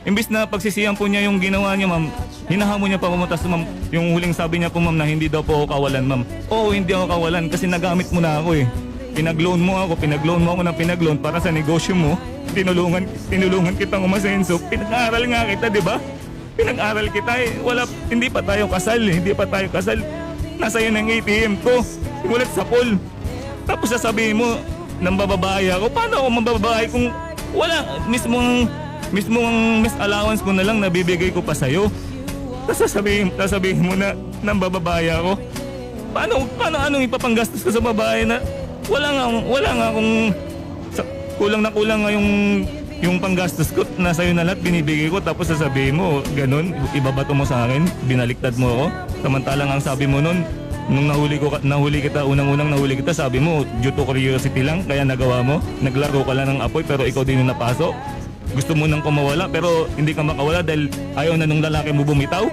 Imbis na pagsisihan po niya yung ginawa niya, ma'am, hinahamon niya pa pumunta sa ma'am. Yung huling sabi niya po, ma'am, na hindi daw po ako kawalan, ma'am. Oo, hindi ako kawalan kasi nagamit mo na ako eh. Pinag-loan mo ako ng pinag-loan para sa negosyo mo. Tinulungan kitang umasenso. Pinag-aaral nga kita, di ba? Pinag-aral kita eh. Hindi pa tayo kasal eh. Hindi pa tayo kasal. Nasa yun ang ATM ko. Simulat sa pool. Tapos sasabihin mo, nang bababae ako. Paano ako mabababae kung wala mismong miss allowance ko na lang nabibigay ko pa sa'yo. Tapos sasabihin mo na nang bababae ako. Anong ipapanggastos ko sa babae na wala nga akong kulang na kulang nga yung panggastos ko na sa'yo na lahat binibigay ko, tapos sasabihin mo ganun, ibabato mo sa akin, binaliktad mo ako. Samantalang ang sabi mo nun, nung nahuli kita, sabi mo due to curiosity lang kaya nagawa mo, naglaro ka lang ng apoy pero ikaw din yung napasok. Gusto mo nang kumawala pero hindi ka makawala dahil ayaw na nung lalaki mo bumitaw.